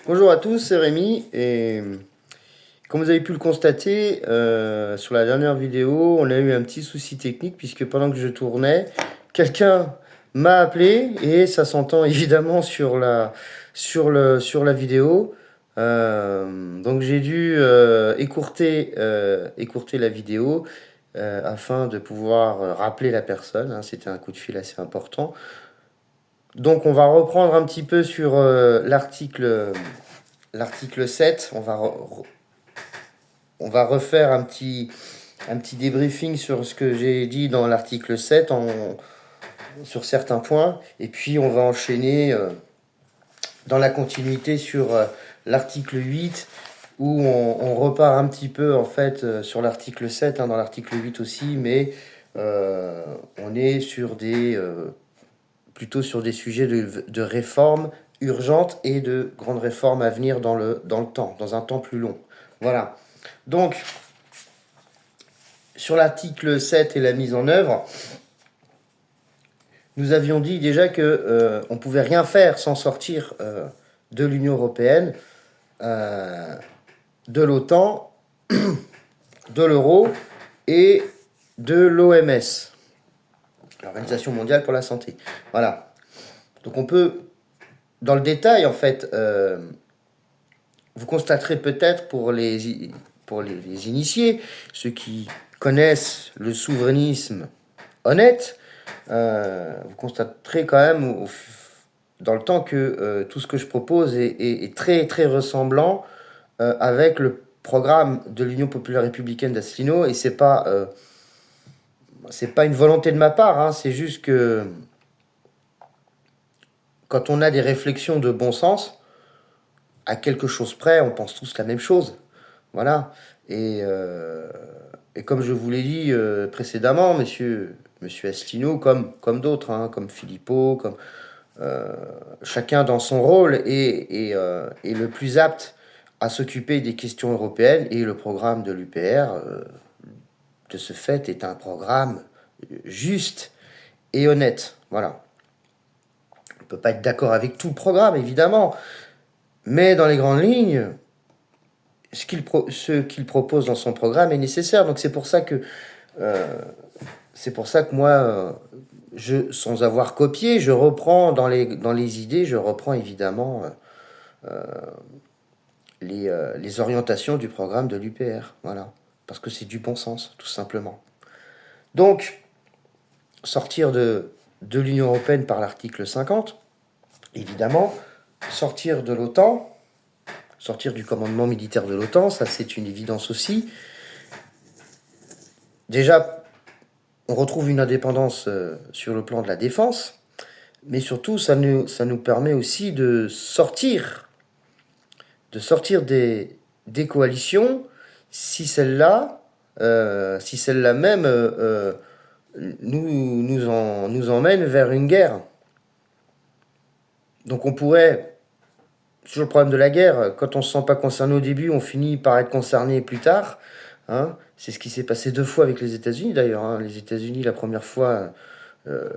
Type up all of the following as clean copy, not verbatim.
Bonjour à tous, c'est Rémi et comme vous avez pu le constater, sur la dernière vidéo, on a eu un petit souci technique puisque pendant que je tournais, quelqu'un m'a appelé et ça s'entend évidemment sur la vidéo. Donc j'ai dû écourter la vidéo afin de pouvoir rappeler la personne, hein. C'était un coup de fil assez important. Donc on va reprendre un petit peu sur l'article 7. On va refaire un petit débriefing sur ce que j'ai dit dans l'article 7 sur certains points. Et puis on va enchaîner dans la continuité sur l'article 8 où on repart un petit peu en fait sur l'article 7, hein, dans l'article 8 aussi, mais on est plutôt sur des sujets de réformes urgentes et de grandes réformes à venir dans le temps, dans un temps plus long. Voilà. Donc, sur l'article 7 et la mise en œuvre, nous avions dit déjà que on pouvait rien faire sans sortir de l'Union européenne, euh, de l'OTAN, de l'euro et de l'OMS, l'Organisation mondiale pour la santé. Voilà. Donc on peut, dans le détail en fait, vous constaterez peut-être pour les initiés, ceux qui connaissent le souverainisme honnête, vous constaterez quand même dans le temps que tout ce que je propose est très très ressemblant avec le programme de l'Union populaire républicaine d'Asselineau, et c'est pas une volonté de ma part, hein, c'est juste que quand on a des réflexions de bon sens, à quelque chose près, on pense tous la même chose. Voilà. Et comme je vous l'ai dit précédemment, monsieur Asselineau, comme d'autres, hein, comme Philippot, chacun dans son rôle est le plus apte à s'occuper des questions européennes, et le programme de l'UPR, de ce fait, est un programme juste et honnête. Voilà. On ne peut pas être d'accord avec tout le programme, évidemment, mais dans les grandes lignes, ce qu'il propose dans son programme est nécessaire. Donc euh, c'est pour ça que moi, sans avoir copié, je reprends dans les idées, je reprends évidemment les orientations du programme de l'UPR. Voilà. Parce que c'est du bon sens, tout simplement. Donc, sortir de l'Union européenne par l'article 50, évidemment, sortir de l'OTAN, sortir du commandement militaire de l'OTAN, ça c'est une évidence aussi. Déjà, on retrouve une indépendance sur le plan de la défense, mais surtout, ça nous permet aussi de sortir des coalitions si celle-là même nous emmène vers une guerre. Donc on pourrait, toujours le problème de la guerre, quand on ne se sent pas concerné au début, on finit par être concerné plus tard. Hein. C'est ce qui s'est passé 2 fois avec les États-Unis d'ailleurs. Hein. Les États-Unis, la première fois, euh,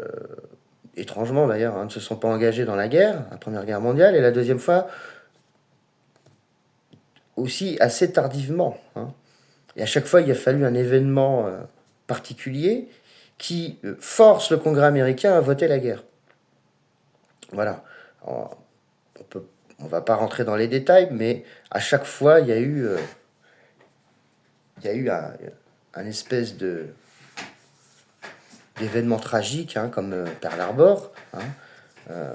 étrangement d'ailleurs, hein, ne se sont pas engagés dans la guerre, la Première Guerre mondiale, et la deuxième fois aussi assez tardivement. Hein. Et à chaque fois, il a fallu un événement particulier qui force le Congrès américain à voter la guerre. Voilà. Alors, on va pas rentrer dans les détails, mais à chaque fois, il y a eu un espèce d'événement tragique, hein, comme Pearl Harbor, hein,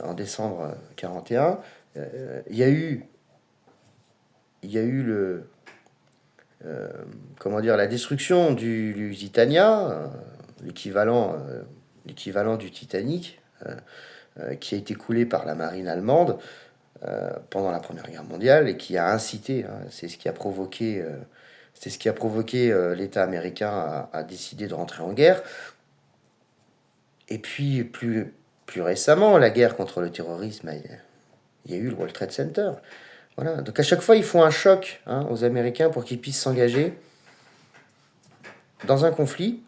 en décembre 41. Il y a eu comment dire, la destruction du Lusitania, l'équivalent du Titanic, qui a été coulé par la marine allemande pendant la Première Guerre mondiale et qui a incité, hein, c'est ce qui a provoqué l'État américain à décider de rentrer en guerre. Et puis plus récemment, la guerre contre le terrorisme, il y a eu le World Trade Center. Voilà. Donc à chaque fois, il faut un choc, hein, aux Américains pour qu'ils puissent s'engager dans un conflit.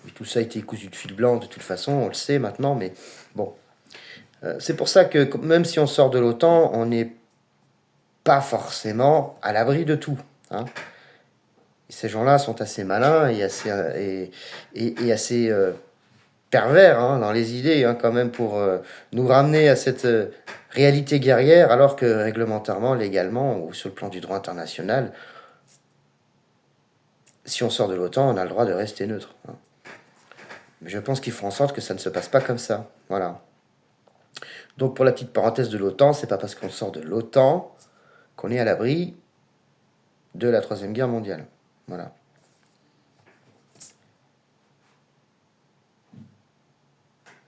Et tout ça a été cousu de fil blanc de toute façon, on le sait maintenant, mais bon. C'est pour ça que même si on sort de l'OTAN, on est pas forcément à l'abri de tout. Hein. Et ces gens-là sont assez malins et assez pervers hein, dans les idées, hein, quand même, pour nous ramener à cette réalité guerrière, alors que réglementairement, légalement, ou sur le plan du droit international, si on sort de l'OTAN, on a le droit de rester neutre. Hein. Mais je pense qu'il faut en sorte que ça ne se passe pas comme ça. Voilà. Donc pour la petite parenthèse de l'OTAN, c'est pas parce qu'on sort de l'OTAN qu'on est à l'abri de la Troisième Guerre mondiale. Voilà.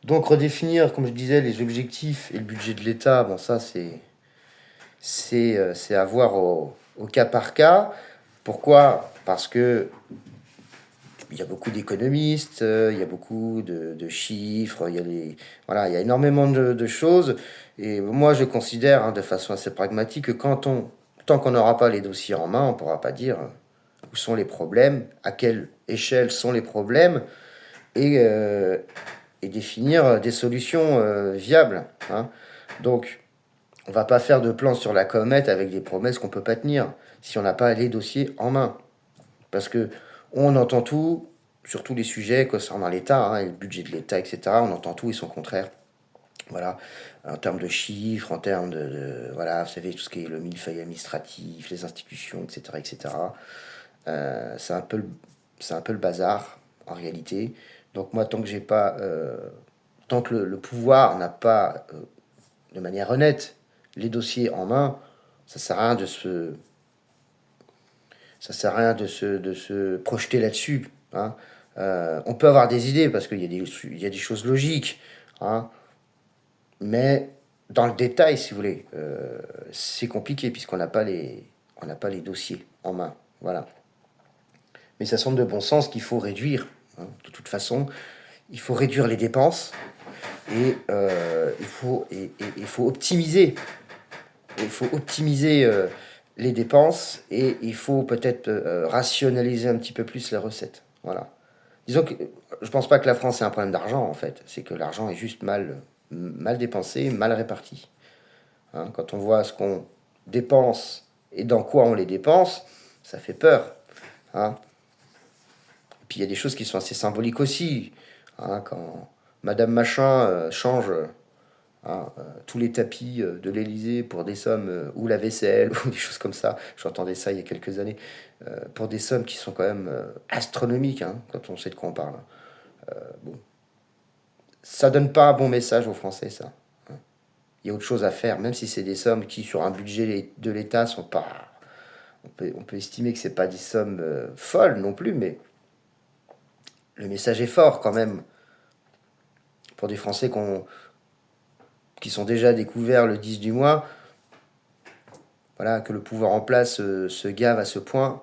Donc redéfinir, comme je disais, les objectifs et le budget de l'État, bon ça c'est à voir au cas par cas. Pourquoi? Parce que il y a beaucoup d'économistes, il y a beaucoup de chiffres, voilà, il y a énormément de choses. Et moi, je considère, hein, de façon assez pragmatique, que tant qu'on n'aura pas les dossiers en main, on ne pourra pas dire où sont les problèmes, à quelle échelle sont les problèmes, et, euh, et définir des solutions viables. Hein. Donc, on ne va pas faire de plan sur la comète avec des promesses qu'on ne peut pas tenir si on n'a pas les dossiers en main. Parce que on entend tout sur tous les sujets concernant l'État, hein, le budget de l'État, etc. On entend tout et son contraire. Voilà, en termes de chiffres, en termes voilà, vous savez, tout ce qui est le millefeuille administratif, les institutions, etc., etc. C'est un peu le bazar, en réalité. Donc moi, tant que le pouvoir n'a pas, de manière honnête, les dossiers en main, ça sert à rien de se projeter là-dessus. Hein. On peut avoir des idées parce il y a des choses logiques, hein, mais dans le détail, si vous voulez, c'est compliqué puisqu'on on n'a pas les dossiers en main. Voilà. Mais ça semble de bon sens qu'il faut réduire. Hein. De toute façon, il faut réduire les dépenses et il faut optimiser. Il faut optimiser les dépenses et il faut peut-être rationaliser un petit peu plus les recettes. Voilà. Disons que je pense pas que la France ait un problème d'argent en fait. C'est que l'argent est juste mal dépensé, mal réparti. Hein, quand on voit ce qu'on dépense et dans quoi on les dépense, ça fait peur. Hein. Puis il y a des choses qui sont assez symboliques aussi. Hein, quand Madame Machin change hein, tous les tapis de l'Elysée pour des sommes, ou la vaisselle, ou des choses comme ça. J'entendais ça il y a quelques années, pour des sommes qui sont quand même astronomiques, hein, quand on sait de quoi on parle. Bon. Ça donne pas un bon message aux Français, ça. Hein. Il y a autre chose à faire, même si c'est des sommes qui, sur un budget de l'État, sont pas. On peut estimer que c'est pas des sommes folles non plus, mais le message est fort quand même pour des Français qui sont déjà découverts le 10 du mois. Voilà, que le pouvoir en place se gave à ce point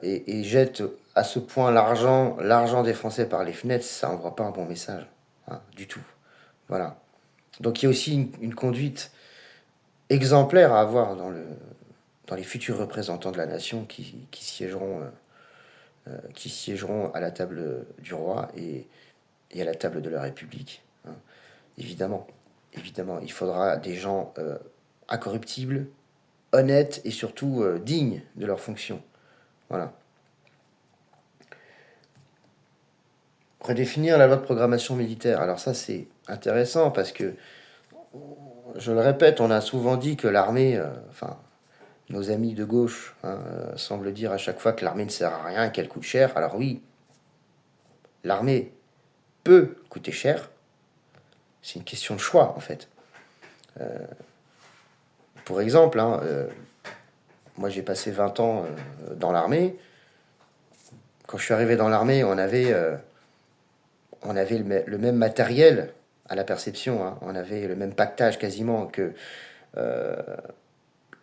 et jette à ce point l'argent des Français par les fenêtres, ça n'envoie pas un bon message, hein, du tout. Voilà. Donc il y a aussi une conduite exemplaire à avoir dans les futurs représentants de la nation qui siégeront à la table du roi et à la table de la République. Hein. Évidemment, évidemment, il faudra des gens incorruptibles, honnêtes et surtout dignes de leur fonction. Voilà. Redéfinir la loi de programmation militaire. Alors ça, c'est intéressant parce que, je le répète, on a souvent dit que l'armée, enfin, nos amis de gauche hein, semblent dire à chaque fois que l'armée ne sert à rien et qu'elle coûte cher. Alors oui, l'armée peut coûter cher. C'est une question de choix, en fait. Pour exemple, hein, moi j'ai passé 20 ans dans l'armée. Quand je suis arrivé dans l'armée, on avait le même matériel à la perception. Hein. On avait le même pactage quasiment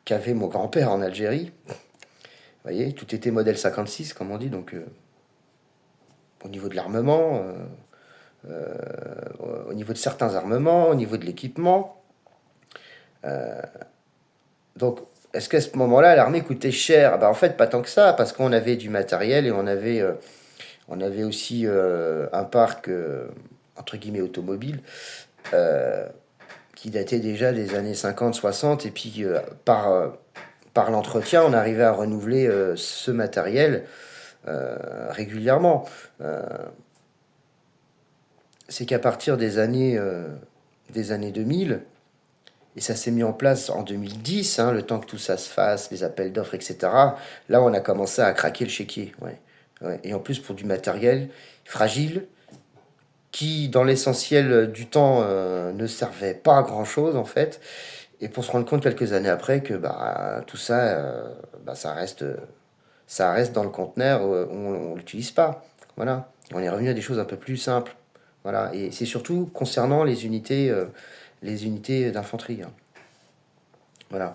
qu'avait mon grand-père en Algérie. Vous voyez, tout était modèle 56, comme on dit. Donc, au niveau de l'armement, au niveau de certains armements, au niveau de l'équipement. Donc, est-ce qu'à ce moment-là, l'armée coûtait cher? En fait, pas tant que ça, parce qu'on avait du matériel et on avait aussi un parc, entre guillemets, automobile, qui datait déjà des années 50-60, et puis par l'entretien, on arrivait à renouveler ce matériel régulièrement. C'est qu'à partir des années 2000, et ça s'est mis en place en 2010, le temps que tout ça se fasse, les appels d'offres, etc. Là, on a commencé à craquer le chéquier. Ouais. Ouais. Et en plus, pour du matériel fragile, qui, dans l'essentiel du temps, ne servait pas à grand-chose, en fait. Et pour se rendre compte quelques années après que tout ça, ça reste dans le conteneur, on ne l'utilise pas. Voilà. On est revenu à des choses un peu plus simples. Voilà. Et c'est surtout concernant les unités d'infanterie. Voilà.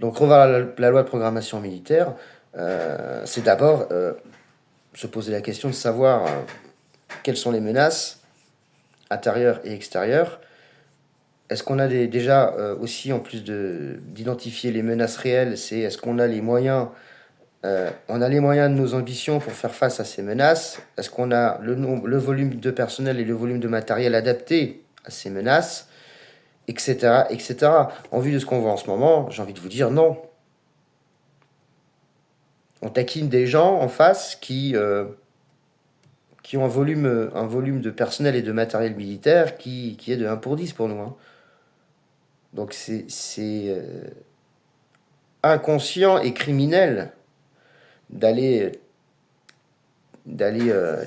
Donc, revoir la loi de programmation militaire, c'est d'abord se poser la question de savoir quelles sont les menaces intérieures et extérieures. Est-ce qu'on a déjà aussi, en plus d'identifier les menaces réelles, c'est est-ce qu'on a les moyens on a les moyens de nos ambitions pour faire face à ces menaces? Est-ce qu'on a le volume de personnel et le volume de matériel adapté à ces menaces, etc., etc. En vue de ce qu'on voit en ce moment, j'ai envie de vous dire non. On taquine des gens en face qui ont un volume de personnel et de matériel militaire qui est de 1 pour 10 pour nous. Donc c'est inconscient et criminel d'aller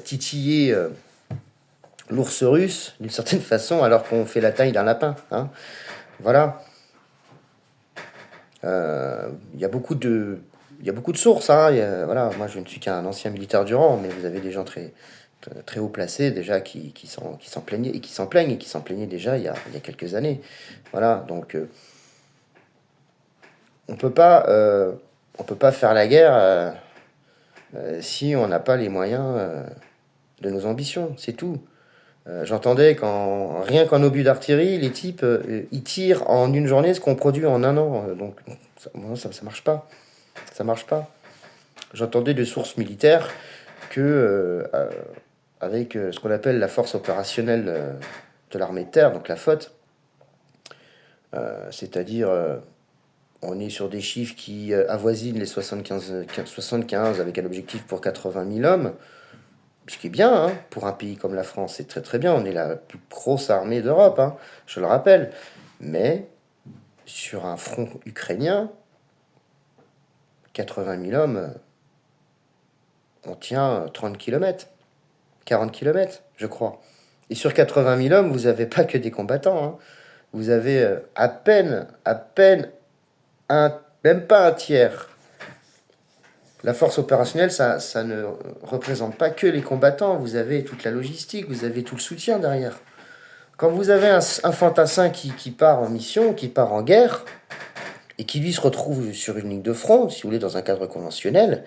titiller l'ours russe d'une certaine façon alors qu'on fait la taille d'un lapin. Voilà. Il y a beaucoup de sources. Voilà. Moi, je ne suis qu'un ancien militaire du rang, mais vous avez des gens très, très haut placés déjà qui s'en plaignaient et qui s'en plaignent et qui s'en plaignaient déjà il y a quelques années. Voilà. Donc, on peut pas faire la guerre si on n'a pas les moyens de nos ambitions. C'est tout. J'entendais rien qu'en obus d'artillerie, les types, ils tirent en une journée ce qu'on produit en un an. Donc, ça marche pas. Ça marche pas. J'entendais de sources militaires que, avec ce qu'on appelle la force opérationnelle de l'armée de terre, donc la FOT, c'est-à-dire, on est sur des chiffres qui avoisinent les 75 avec un objectif pour 80 000 hommes. Ce qui est bien, pour un pays comme la France, c'est très très bien. On est la plus grosse armée d'Europe, je le rappelle. Mais sur un front ukrainien, 80 000 hommes, on tient 30 km, 40 km, je crois. Et sur 80 000 hommes, vous n'avez pas que des combattants. Vous avez à peine, même pas un tiers. La force opérationnelle, ça ne représente pas que les combattants. Vous avez toute la logistique, vous avez tout le soutien derrière. Quand vous avez un fantassin qui part en mission, qui part en guerre, et qui lui se retrouve sur une ligne de front, si vous voulez, dans un cadre conventionnel,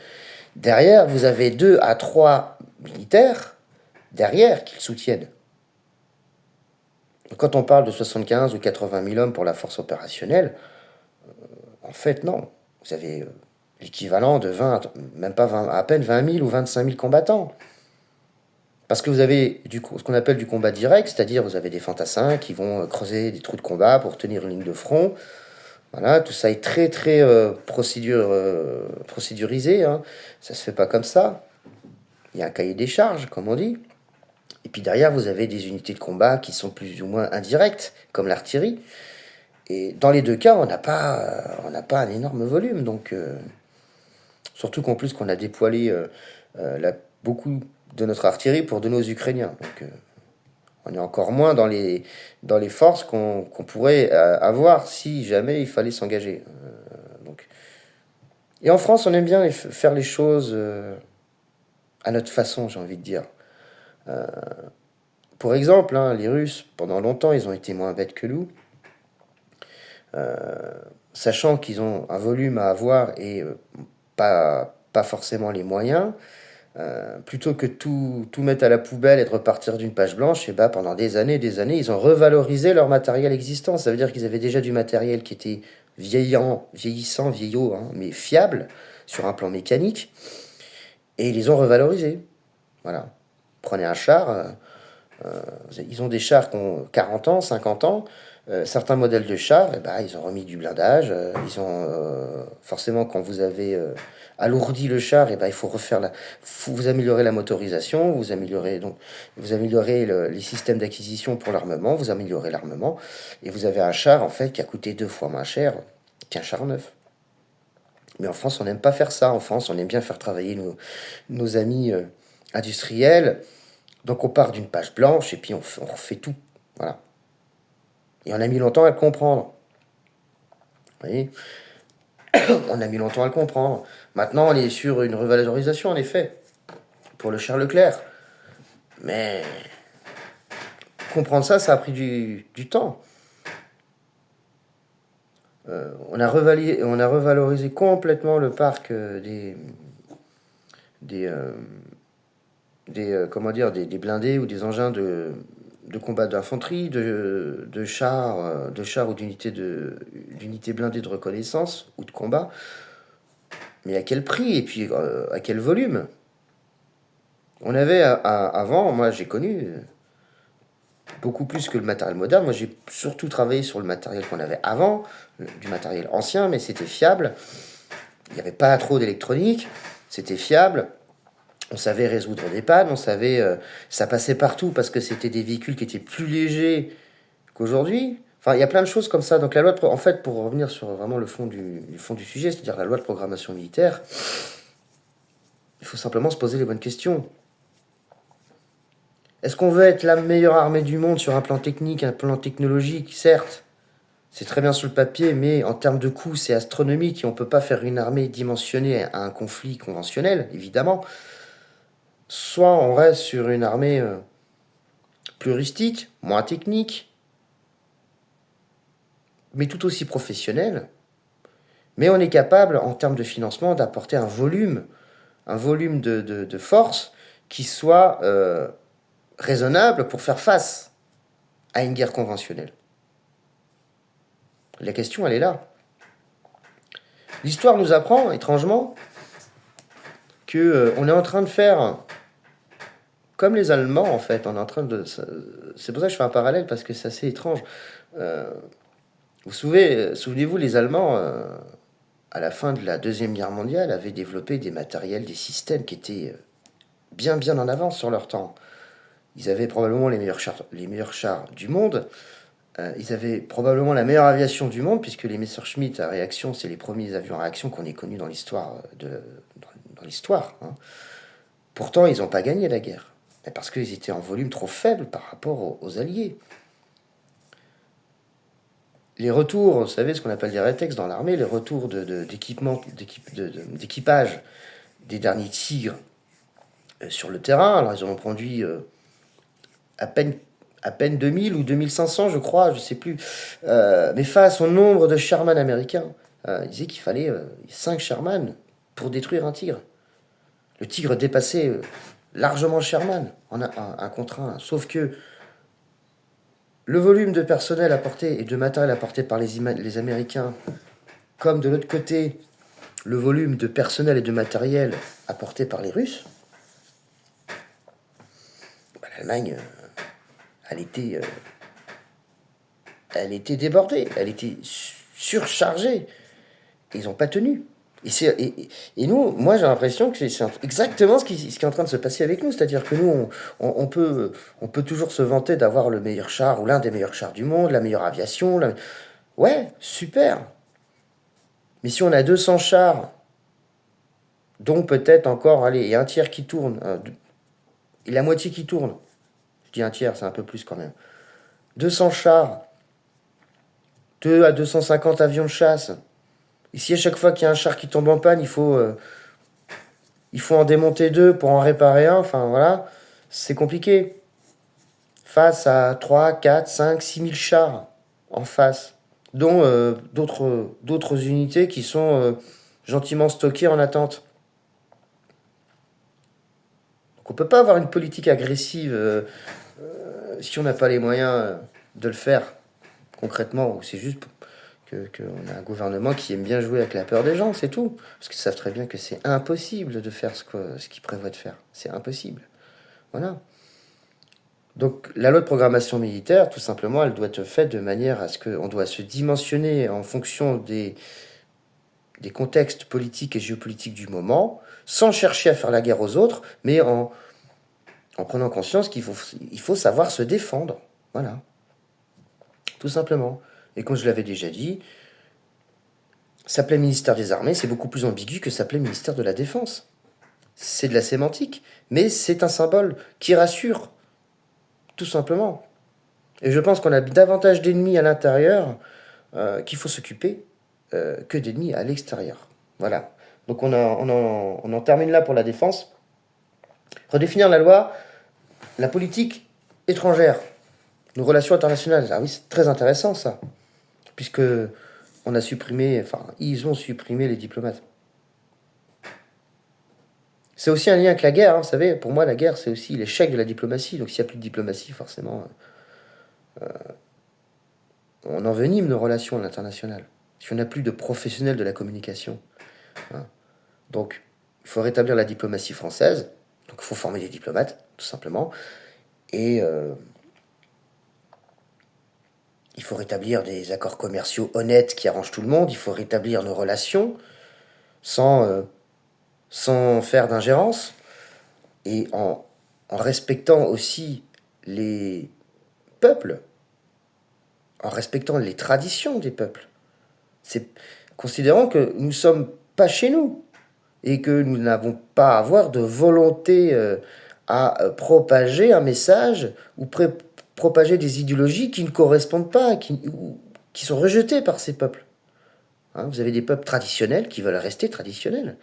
derrière, vous avez 2 à 3 militaires derrière qui le soutiennent. Quand on parle de 75 ou 80 000 hommes pour la force opérationnelle, en fait, non. Vous avez l'équivalent de 20, même pas 20, à peine 20 000 ou 25 000 combattants. Parce que vous avez ce qu'on appelle du combat direct, c'est-à-dire vous avez des fantassins qui vont creuser des trous de combat pour tenir une ligne de front. Voilà, tout ça est très très procédurisé. Ça se fait pas comme ça. Il y a un cahier des charges, comme on dit. Et puis derrière, vous avez des unités de combat qui sont plus ou moins indirectes, comme l'artillerie. Et dans les deux cas, on n'a pas un énorme volume. Donc, surtout qu'en plus qu'on a déployé beaucoup de notre artillerie pour donner aux Ukrainiens. Donc, on est encore moins dans les forces qu'on pourrait avoir si jamais il fallait s'engager. Et en France, on aime bien faire les choses à notre façon, j'ai envie de dire. Pour exemple, les Russes, pendant longtemps, ils ont été moins bêtes que nous. Sachant qu'ils ont un volume à avoir et pas forcément les moyens, plutôt que tout mettre à la poubelle et de repartir d'une page blanche, et pendant des années, ils ont revalorisé leur matériel existant. Ça veut dire qu'ils avaient déjà du matériel qui était vieillot, mais fiable sur un plan mécanique, et ils les ont revalorisés. Voilà. Prenez un char, ils ont des chars qui ont 40 ans, 50 ans, certains modèles de chars, eh ben, ils ont remis du blindage. Ils ont forcément, quand vous avez alourdi le char, eh ben, il faut vous améliorer la motorisation, vous améliorez les systèmes d'acquisition pour l'armement, vous améliorez l'armement, et vous avez un char en fait qui a coûté 2 fois moins cher qu'un char neuf. Mais en France, on n'aime pas faire ça. En France, on aime bien faire travailler nos amis industriels. Donc on part d'une page blanche et puis on refait tout. Voilà. Et on a mis longtemps à le comprendre. Vous voyez, on a mis longtemps à le comprendre. Maintenant, on est sur une revalorisation, en effet, pour le Charles Leclerc. Mais comprendre ça, ça a pris du temps. On a revalorisé complètement le parc des blindés ou des engins de combat d'infanterie, de chars ou d'unités blindées de reconnaissance ou de combat. Mais à quel prix et puis à quel volume? On avait avant, moi j'ai connu beaucoup plus que le matériel moderne. Moi j'ai surtout travaillé sur le matériel qu'on avait avant, du matériel ancien, mais c'était fiable. Il n'y avait pas trop d'électronique, c'était fiable. On savait résoudre des pannes, on savait, ça passait partout parce que c'était des véhicules qui étaient plus légers qu'aujourd'hui. Enfin, il y a plein de choses comme ça. Donc la loi en fait, pour revenir sur vraiment le fond du sujet, c'est-à-dire la loi de programmation militaire, il faut simplement se poser les bonnes questions. Est-ce qu'on veut être la meilleure armée du monde sur un plan technique, un plan technologique? Certes, c'est très bien sur le papier, mais en termes de coûts, c'est astronomique et on ne peut pas faire une armée dimensionnée à un conflit conventionnel, évidemment. Soit on reste sur une armée plus rustique, moins technique, mais tout aussi professionnelle. Mais on est capable, en termes de financement, d'apporter un volume de force qui soit raisonnable pour faire face à une guerre conventionnelle. La question, elle est là. L'histoire nous apprend, étrangement, que on est en train de faire comme les Allemands, en fait. On est en train de... C'est pour ça que je fais un parallèle, parce que c'est assez étrange. Souvenez-vous, les Allemands, à la fin de la Deuxième Guerre mondiale, avaient développé des matériels, des systèmes qui étaient bien en avance sur leur temps. Ils avaient probablement les meilleurs chars du monde. Ils avaient probablement la meilleure aviation du monde, puisque les Messerschmitt à réaction, c'est les premiers avions à réaction qu'on ait connus dans l'histoire. Dans l'histoire, hein. Pourtant, ils n'ont pas gagné la guerre. Parce qu'ils étaient en volume trop faible par rapport aux Alliés. Les retours, vous savez, ce qu'on appelle des rétex dans l'armée, les retours d'équipage des derniers tigres sur le terrain. Alors, ils en ont produit à peine 2000 ou 2500, je crois, je ne sais plus. Mais face au nombre de Sherman américains, ils disaient qu'il fallait 5 Sherman pour détruire un tigre. Le tigre dépassait largement Sherman en un contre un. Sauf que le volume de personnel apporté et de matériel apporté par les Américains, comme de l'autre côté, le volume de personnel et de matériel apporté par les Russes, l'Allemagne, elle était débordée, elle était surchargée. Ils n'ont pas tenu. Et nous, moi j'ai l'impression que c'est exactement ce qui est en train de se passer avec nous. C'est-à-dire que nous, on peut toujours se vanter d'avoir le meilleur char ou l'un des meilleurs chars du monde, la meilleure aviation. Ouais, super. Mais si on a 200 chars, dont peut-être encore, allez, un tiers qui tourne, et la moitié qui tourne, je dis un tiers, c'est un peu plus quand même. 200 chars, 2 à 250 avions de chasse. Ici, à chaque fois qu'il y a un char qui tombe en panne, il faut en démonter 2 pour en réparer un. Enfin, voilà, c'est compliqué. Face à 3, 4, 5, 6 000 chars en face, dont d'autres unités qui sont gentiment stockées en attente. Donc, on ne peut pas avoir une politique agressive si on n'a pas les moyens de le faire concrètement, ou c'est juste qu'on a un gouvernement qui aime bien jouer avec la peur des gens, c'est tout. Parce qu'ils savent très bien que c'est impossible de faire ce qu'ils prévoient de faire. C'est impossible. Voilà. Donc la loi de programmation militaire, tout simplement, elle doit être faite de manière à ce qu'on doit se dimensionner en fonction des contextes politiques et géopolitiques du moment, sans chercher à faire la guerre aux autres, mais en prenant conscience il faut savoir se défendre. Voilà, tout simplement. Et comme je l'avais déjà dit, s'appeler ministère des Armées, c'est beaucoup plus ambigu que s'appeler ministère de la Défense. C'est de la sémantique, mais c'est un symbole qui rassure, tout simplement. Et je pense qu'on a davantage d'ennemis à l'intérieur qu'il faut s'occuper que d'ennemis à l'extérieur. Voilà. Donc on en termine là pour la défense. Redéfinir la loi, la politique étrangère, nos relations internationales. Ah oui, c'est très intéressant ça, puisque on a supprimé, enfin, ils ont supprimé les diplomates. C'est aussi un lien avec la guerre, hein, vous savez. Pour moi, la guerre, c'est aussi l'échec de la diplomatie. Donc, s'il n'y a plus de diplomatie, forcément, on envenime nos relations à l'international. Si on n'a plus de professionnels de la communication. Hein. Donc, il faut rétablir la diplomatie française. Donc, il faut former des diplomates, tout simplement. Et il faut rétablir des accords commerciaux honnêtes qui arrangent tout le monde. Il faut rétablir nos relations sans faire d'ingérence. Et en respectant aussi les peuples, en respectant les traditions des peuples. C'est considérant que nous ne sommes pas chez nous et que nous n'avons pas à avoir de volonté à propager un message ou propager des idéologies qui ne correspondent pas, qui sont rejetées par ces peuples. Hein, vous avez des peuples traditionnels qui veulent rester traditionnels.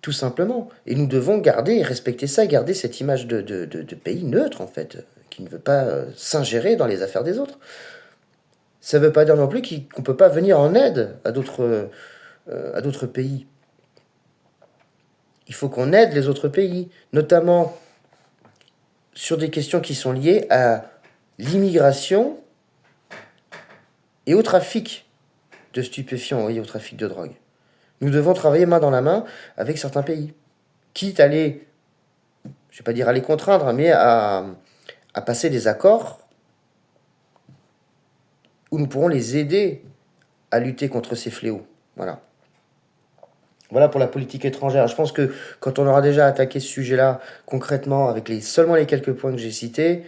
Tout simplement. Et nous devons garder et respecter ça, garder cette image de pays neutre, en fait, qui ne veut pas s'ingérer dans les affaires des autres. Ça ne veut pas dire non plus qu'on ne peut pas venir en aide à d'autres pays. Il faut qu'on aide les autres pays, notamment sur des questions qui sont liées à l'immigration et au trafic de stupéfiants et au trafic de drogue. Nous devons travailler main dans la main avec certains pays, quitte à les, je ne vais pas dire à les contraindre, mais à passer des accords où nous pourrons les aider à lutter contre ces fléaux. Voilà. Voilà pour la politique étrangère. Je pense que quand on aura déjà attaqué ce sujet-là concrètement avec seulement les quelques points que j'ai cités,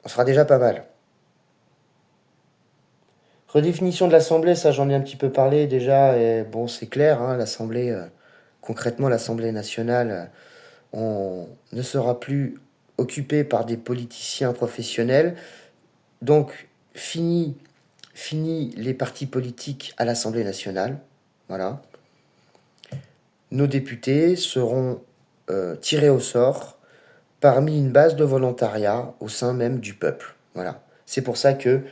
on sera déjà pas mal. Redéfinition de l'Assemblée, ça j'en ai un petit peu parlé déjà, et bon c'est clair, hein, l'Assemblée, concrètement l'Assemblée nationale, on ne sera plus occupé par des politiciens professionnels, donc fini les partis politiques à l'Assemblée nationale, voilà. Nos députés seront tirés au sort parmi une base de volontariat au sein même du peuple, voilà. C'est pour ça que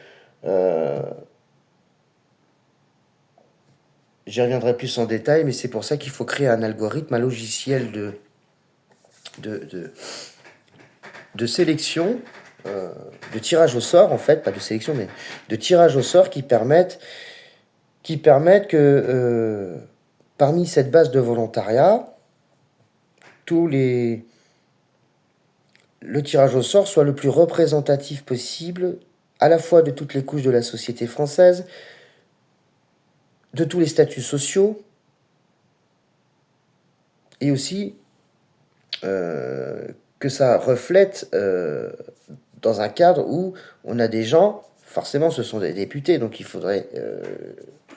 j'y reviendrai plus en détail, mais c'est pour ça qu'il faut créer un algorithme, un logiciel de sélection, de tirage au sort, en fait, pas de sélection, mais de tirage au sort qui permettent que parmi cette base de volontariat, le tirage au sort soit le plus représentatif possible, à la fois de toutes les couches de la société française, de tous les statuts sociaux, et aussi que ça reflète dans un cadre où on a des gens, forcément ce sont des députés, donc il faudrait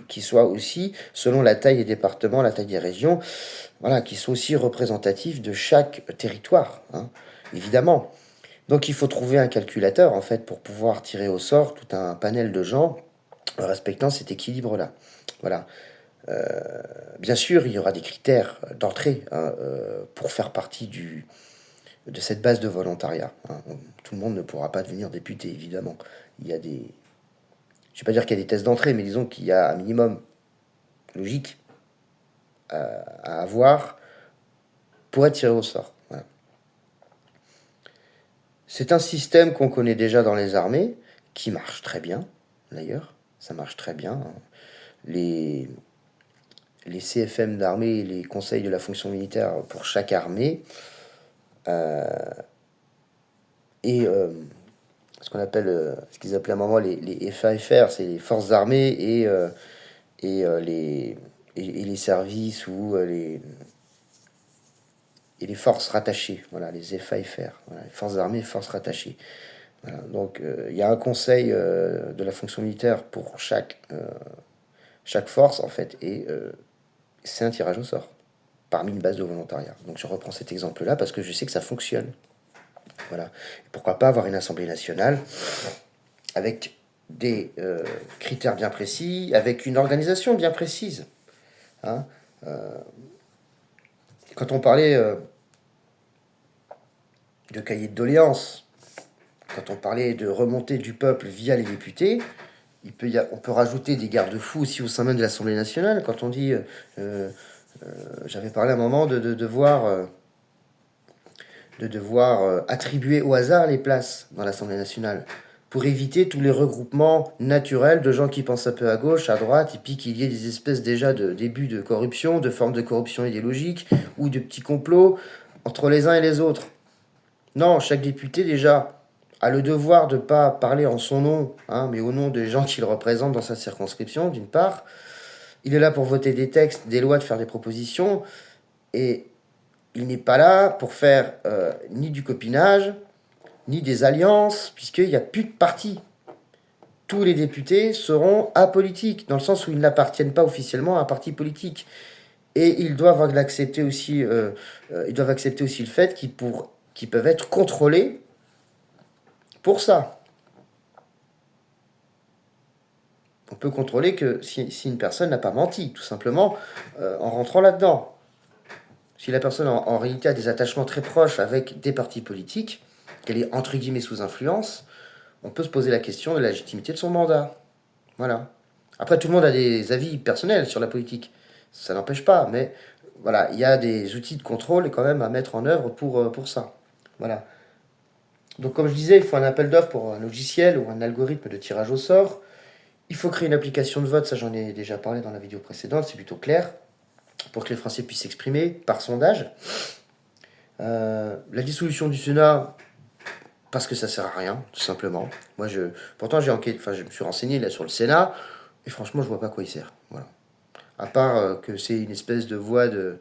qu'ils soient aussi, selon la taille des départements, la taille des régions, voilà, qu'ils soient aussi représentatifs de chaque territoire, hein, évidemment. Donc il faut trouver un calculateur, en fait, pour pouvoir tirer au sort tout un panel de gens respectant cet équilibre-là. Voilà. Bien sûr, il y aura des critères d'entrée, hein, pour faire partie de cette base de volontariat. Hein. Tout le monde ne pourra pas devenir député, évidemment. Il y a des... Je ne vais pas dire qu'il y a des tests d'entrée, mais disons qu'il y a un minimum logique à avoir pour être tiré au sort. Voilà. C'est un système qu'on connaît déjà dans les armées, qui marche très bien, d'ailleurs. Ça marche très bien. Les CFM d'armée, les conseils de la fonction militaire pour chaque armée, et ce qu'ils appelaient à un moment les FAFR, c'est les forces armées et les services et les forces rattachées, voilà, les FAFR, voilà, les forces armées et forces rattachées. Voilà, donc il y a un conseil de la fonction militaire pour chaque force, en fait, et c'est un tirage au sort, parmi une base de volontariat. Donc je reprends cet exemple-là parce que je sais que ça fonctionne. Voilà. Et pourquoi pas avoir une assemblée nationale avec des critères bien précis, avec une organisation bien précise. Hein. Quand on parlait de cahier de doléances, quand on parlait de remontée du peuple via les députés, on peut rajouter des garde-fous aussi au sein même de l'Assemblée nationale. Quand on dit, j'avais parlé à un moment de devoir attribuer au hasard les places dans l'Assemblée nationale, pour éviter tous les regroupements naturels de gens qui pensent un peu à gauche, à droite, et puis qu'il y ait des espèces déjà de débuts de corruption, de formes de corruption idéologique, ou de petits complots entre les uns et les autres. Non, chaque député déjà a le devoir de ne pas parler en son nom, hein, mais au nom des gens qu'il représente dans sa circonscription, d'une part. Il est là pour voter des textes, des lois, de faire des propositions, et il n'est pas là pour faire ni du copinage, ni des alliances, puisqu'il n'y a plus de parti. Tous les députés seront apolitiques, dans le sens où ils n'appartiennent pas officiellement à un parti politique. Et ils doivent accepter aussi, le fait qu'ils peuvent être contrôlés pour ça. On peut contrôler que si une personne n'a pas menti, tout simplement, en rentrant là-dedans. Si la personne en réalité a des attachements très proches avec des partis politiques, qu'elle est entre guillemets sous influence, on peut se poser la question de la légitimité de son mandat. Voilà. Après, tout le monde a des avis personnels sur la politique. Ça n'empêche pas, mais voilà, il y a des outils de contrôle quand même à mettre en œuvre pour ça. Voilà. Donc, comme je disais, il faut un appel d'offres pour un logiciel ou un algorithme de tirage au sort. Il faut créer une application de vote, ça j'en ai déjà parlé dans la vidéo précédente, c'est plutôt clair, pour que les Français puissent s'exprimer par sondage. La dissolution du Sénat, parce que ça sert à rien, tout simplement. Pourtant je me suis renseigné là sur le Sénat, et franchement je vois pas à quoi il sert. Voilà. À part que c'est une espèce de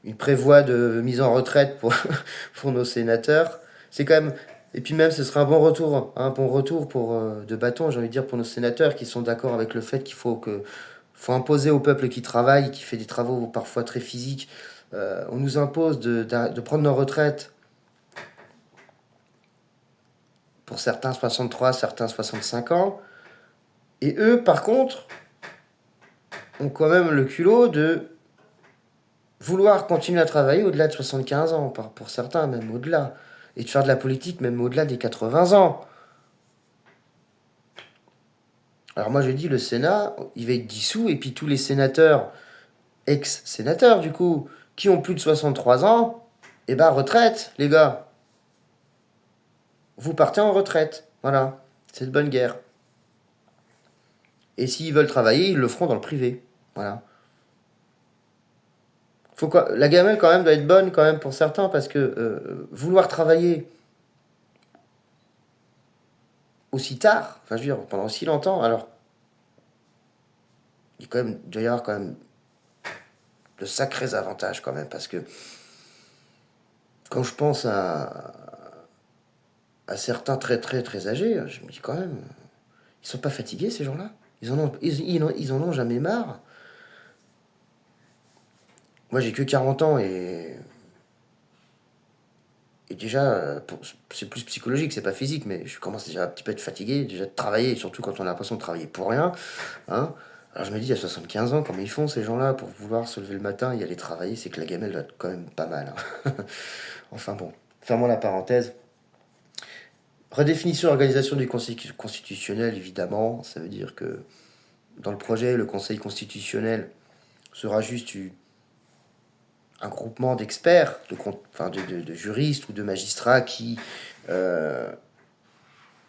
une prévoie de mise en retraite pour nos sénateurs. C'est quand même, et puis même ce serait un bon retour de bâton, j'ai envie de dire, pour nos sénateurs qui sont d'accord avec le fait qu'il faut imposer au peuple qui travaille, qui fait des travaux parfois très physiques. On nous impose de prendre nos retraites. Pour certains 63, certains 65 ans. Et eux, par contre, ont quand même le culot de vouloir continuer à travailler au-delà de 75 ans, pour certains même au-delà, et de faire de la politique même au-delà des 80 ans. Alors moi je dis, le Sénat, il va être dissous, et puis tous les sénateurs, ex-sénateurs du coup, qui ont plus de 63 ans, eh ben retraite, les gars. Vous partez en retraite, voilà, c'est de bonne guerre. Et s'ils veulent travailler, ils le feront dans le privé, voilà. La gamelle quand même doit être bonne quand même pour certains, parce que vouloir travailler aussi tard, enfin je veux dire pendant aussi longtemps, alors il doit y avoir quand même de sacrés avantages quand même, parce que quand je pense à certains très très très âgés, je me dis quand même, ils sont pas fatigués ces gens-là, ils en ont jamais marre. Moi j'ai que 40 ans et déjà, c'est plus psychologique, c'est pas physique, mais je commence déjà un petit peu à être fatigué, déjà de travailler, et surtout quand on a l'impression de travailler pour rien. Hein. Alors je me dis, à 75 ans, comment ils font ces gens-là pour vouloir se lever le matin et aller travailler? C'est que la gamelle doit être quand même pas mal. Hein. Enfin bon, fermons la parenthèse. Redéfinition et organisation du Conseil constitutionnel, évidemment. Ça veut dire que dans le projet, le Conseil constitutionnel sera juste un groupement d'experts, de juristes ou de magistrats qui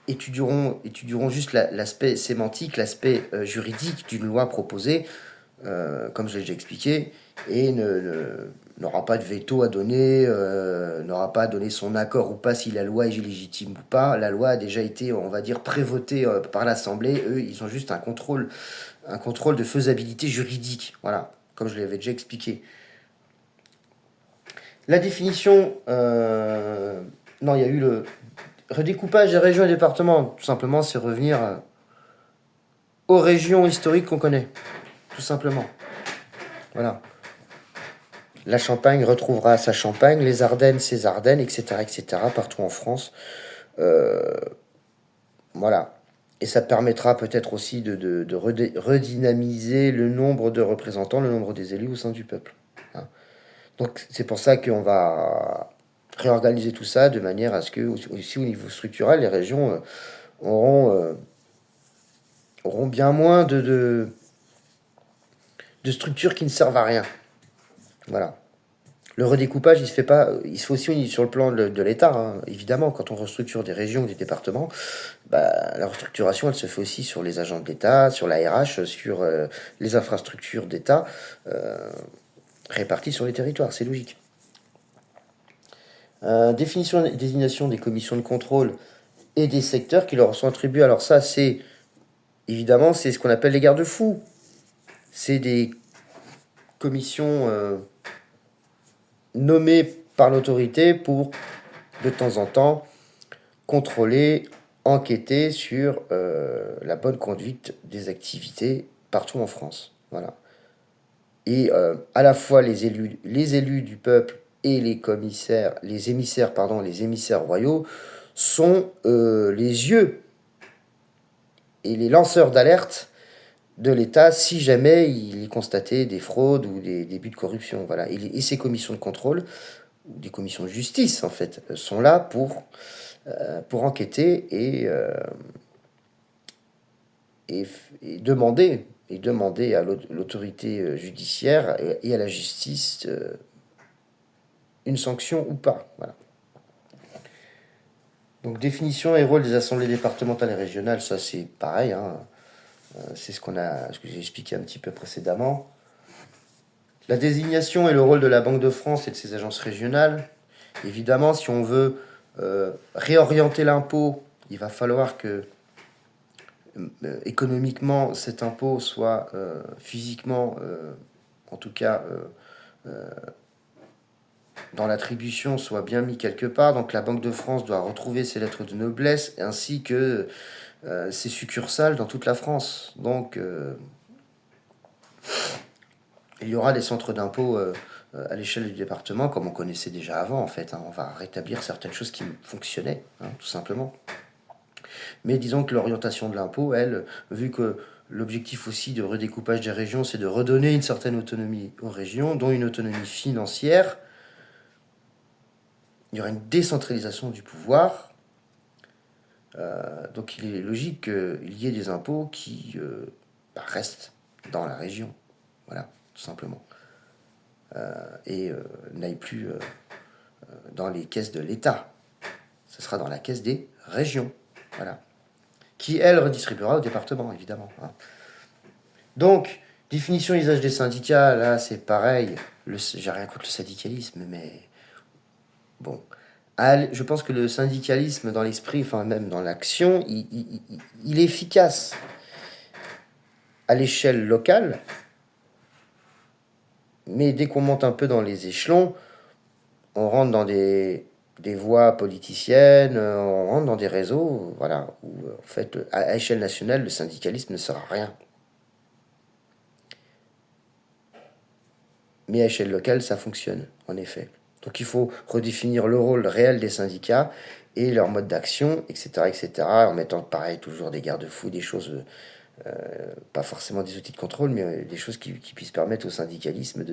étudieront juste l'aspect sémantique, l'aspect juridique d'une loi proposée, comme je l'ai déjà expliqué, et n'aura pas de veto à donner, n'aura pas à donner son accord ou pas si la loi est légitime ou pas. La loi a déjà été, on va dire, prévotée par l'Assemblée. Eux, ils ont juste un contrôle de faisabilité juridique. Voilà, comme je l'avais déjà expliqué. La définition... non, il y a eu le redécoupage des régions et départements. Tout simplement, c'est revenir aux régions historiques qu'on connaît. Tout simplement. Voilà. La Champagne retrouvera sa Champagne, les Ardennes ses Ardennes, etc., etc., partout en France. Voilà. Et ça permettra peut-être aussi de redynamiser le nombre de représentants, le nombre des élus au sein du peuple. Hein. Donc c'est pour ça qu'on va réorganiser tout ça de manière à ce que, aussi au niveau structurel, les régions auront bien moins de structures qui ne servent à rien. Voilà. Le redécoupage, il se fait aussi sur le plan de l'État, hein. Évidemment, quand on restructure des régions ou des départements, la restructuration, elle se fait aussi sur les agents de l'État, sur la RH, sur les infrastructures d'État, réparties sur les territoires, c'est logique. Définition et désignation des commissions de contrôle et des secteurs qui leur sont attribués. Alors ça, évidemment, c'est ce qu'on appelle les garde-fous. C'est des commissions nommées par l'autorité pour, de temps en temps, contrôler, enquêter sur la bonne conduite des activités partout en France. Voilà. Et à la fois les élus du peuple et les commissaires, les émissaires royaux sont les yeux et les lanceurs d'alerte de l'État si jamais il est constaté des fraudes ou des début de corruption. Voilà. Et ces commissions de contrôle, ou des commissions de justice en fait, sont là pour enquêter et demander à l'autorité judiciaire et à la justice une sanction ou pas. Voilà. Donc définition et rôle des assemblées départementales et régionales, ça c'est pareil, hein. C'est ce que j'ai expliqué un petit peu précédemment. La désignation et le rôle de la Banque de France et de ses agences régionales. Évidemment, si on veut réorienter l'impôt, il va falloir que économiquement cet impôt soit physiquement, en tout cas dans l'attribution, soit bien mis quelque part. Donc la Banque de France doit retrouver ses lettres de noblesse ainsi que ses succursales dans toute la France. Donc il y aura des centres d'impôt à l'échelle du département, comme on connaissait déjà avant, en fait. Hein. On va rétablir certaines choses qui fonctionnaient, hein, tout simplement. Mais disons que l'orientation de l'impôt, elle, vu que l'objectif aussi de redécoupage des régions, c'est de redonner une certaine autonomie aux régions, dont une autonomie financière, il y aura une décentralisation du pouvoir. Donc il est logique qu'il y ait des impôts qui restent dans la région. Voilà, tout simplement. Et n'aillent plus dans les caisses de l'État. Ce sera dans la caisse des régions. Voilà. Qui, elle, redistribuera au département, évidemment. Hein. Donc, définition et usage des syndicats, là, c'est pareil. J'ai rien contre le syndicalisme, mais bon. Je pense que le syndicalisme, dans l'esprit, enfin même dans l'action, il est efficace à l'échelle locale, mais dès qu'on monte un peu dans les échelons, on rentre dans des voies politiciennes, on rentre dans des réseaux, voilà, où en fait, à échelle nationale, le syndicalisme ne sert à rien. Mais à échelle locale, ça fonctionne, en effet. Donc il faut redéfinir le rôle réel des syndicats et leur mode d'action, etc., etc., en mettant pareil toujours des garde-fous, des choses, pas forcément des outils de contrôle, mais des choses qui puissent permettre au syndicalisme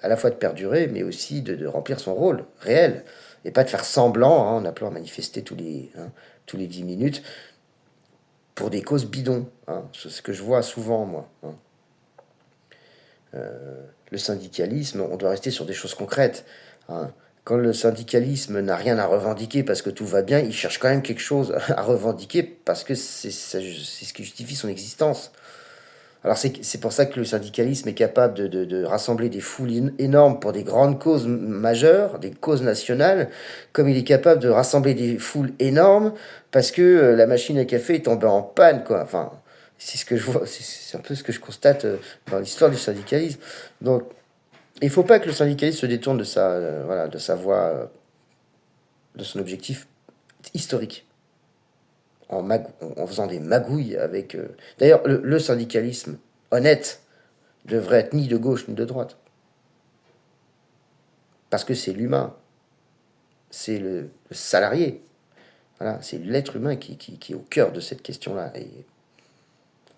à la fois de perdurer, mais aussi de remplir son rôle réel, et pas de faire semblant, hein, en appelant à manifester tous les 10 minutes, pour des causes bidons. Hein. C'est ce que je vois souvent, moi. Hein. Le syndicalisme, on doit rester sur des choses concrètes. Hein. Quand le syndicalisme n'a rien à revendiquer parce que tout va bien, il cherche quand même quelque chose à revendiquer parce que c'est ce qui justifie son existence. Alors c'est pour ça que le syndicalisme est capable de rassembler des foules énormes pour des grandes causes majeures, des causes nationales, comme il est capable de rassembler des foules énormes parce que la machine à café est tombée en panne, quoi. Enfin, c'est ce que je vois, c'est un peu ce que je constate dans l'histoire du syndicalisme. Donc, il ne faut pas que le syndicalisme se détourne de voilà, de sa voie, de son objectif historique, en faisant des magouilles avec. D'ailleurs, le syndicalisme honnête devrait être ni de gauche ni de droite. Parce que c'est l'humain, c'est le salarié. Voilà, c'est l'être humain qui est au cœur de cette question-là. Et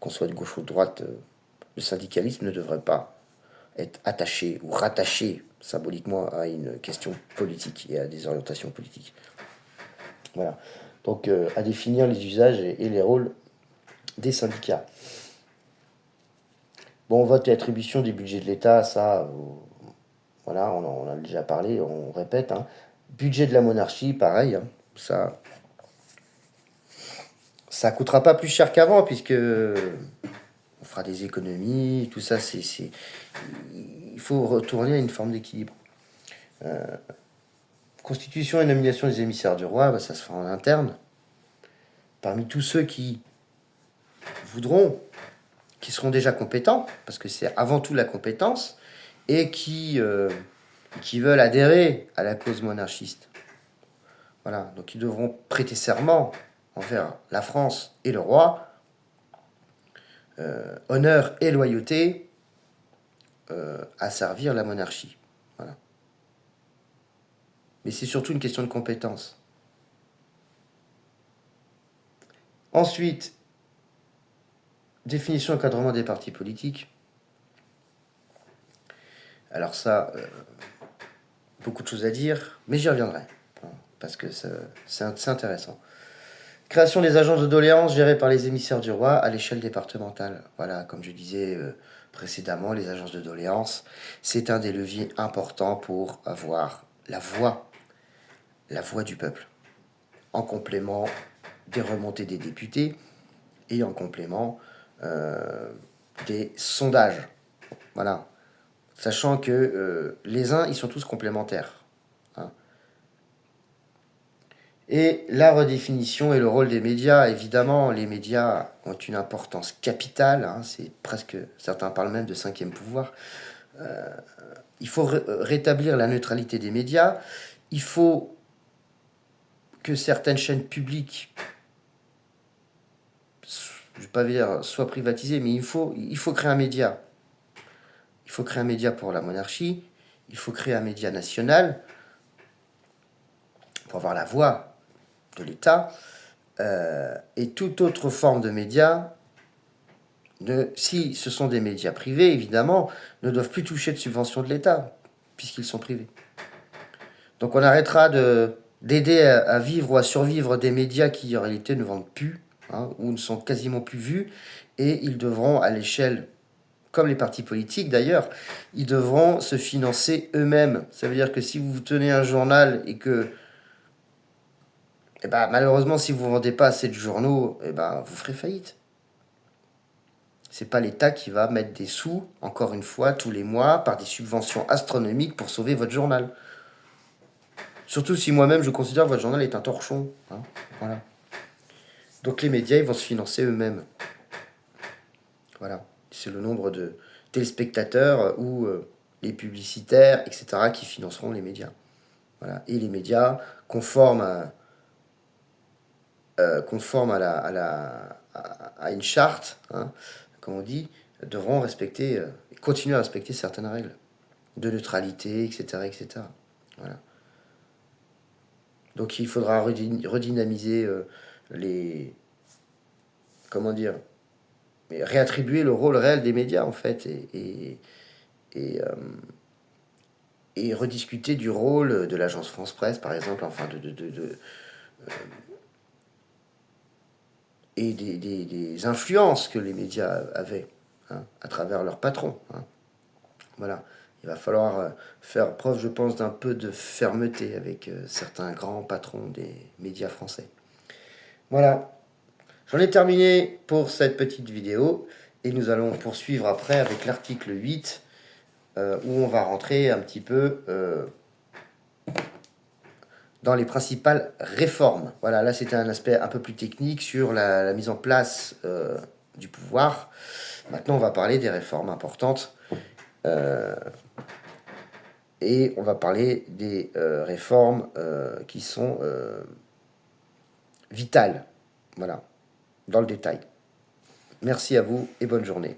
qu'on soit de gauche ou de droite, le syndicalisme ne devrait pas être attaché ou rattaché symboliquement à une question politique et à des orientations politiques. Voilà. Donc, à définir les usages et les rôles des syndicats. Bon, vote et attribution des budgets de l'État, ça, voilà, on en a déjà parlé, on répète. Hein. Budget de la monarchie, pareil, hein, ça coûtera pas plus cher qu'avant, puisque on fera des économies, tout ça, il faut retourner à une forme d'équilibre. Constitution et nomination des émissaires du roi, bah, ça se fera en interne. Parmi tous ceux qui voudront, qui seront déjà compétents, parce que c'est avant tout la compétence, et qui veulent adhérer à la cause monarchiste. Voilà, donc ils devront prêter serment envers la France et le roi, honneur et loyauté à servir la monarchie. Voilà. Mais c'est surtout une question de compétence. Ensuite, définition et encadrement des partis politiques. Alors ça, beaucoup de choses à dire, mais j'y reviendrai, hein, parce que c'est intéressant. Création des agences de doléances gérées par les émissaires du roi à l'échelle départementale. Voilà, comme je disais précédemment, les agences de doléances, c'est un des leviers importants pour avoir la voix du peuple, en complément des remontées des députés et en complément des sondages. Voilà, sachant que les uns, ils sont tous complémentaires. Hein. Et la redéfinition et le rôle des médias, évidemment, les médias ont une importance capitale, hein, c'est presque, certains parlent même de cinquième pouvoir. Il faut rétablir la neutralité des médias, il faut que certaines chaînes publiques, je ne vais pas dire soient privatisées, mais il faut créer un média. Il faut créer un média pour la monarchie, il faut créer un média national pour avoir la voix de l'État, et toute autre forme de médias, si ce sont des médias privés, évidemment, ne doivent plus toucher de subventions de l'État, puisqu'ils sont privés. Donc on arrêtera d'aider à vivre ou à survivre des médias qui en réalité ne vendent plus, hein, ou ne sont quasiment plus vus, et ils devront à l'échelle, comme les partis politiques d'ailleurs, ils devront se financer eux-mêmes. Ça veut dire que si vous tenez un journal et que malheureusement, si vous ne vendez pas assez de journaux, vous ferez faillite. C'est pas l'État qui va mettre des sous, encore une fois, tous les mois, par des subventions astronomiques pour sauver votre journal. Surtout si moi-même je considère que votre journal est un torchon. Hein, voilà. Donc les médias, ils vont se financer eux-mêmes. Voilà. C'est le nombre de téléspectateurs ou les publicitaires, etc., qui financeront les médias. Voilà. Et les médias, conformes à une charte, hein, comme on dit, devront respecter, continuer à respecter certaines règles de neutralité, etc. etc. Voilà. Donc il faudra redynamiser les... Comment dire, mais réattribuer le rôle réel des médias, en fait, et rediscuter du rôle de l'agence France-Presse, par exemple, enfin, et des influences que les médias avaient, hein, à travers leurs patrons. Hein. Voilà. Il va falloir faire preuve, je pense, d'un peu de fermeté avec certains grands patrons des médias français. Voilà. J'en ai terminé pour cette petite vidéo Et nous allons poursuivre après avec l'article 8, où on va rentrer un petit peu dans les principales réformes. Voilà, là c'était un aspect un peu plus technique sur la mise en place du pouvoir. Maintenant, on va parler des réformes importantes. Et on va parler des réformes qui sont vitales. Voilà, dans le détail. Merci à vous et bonne journée.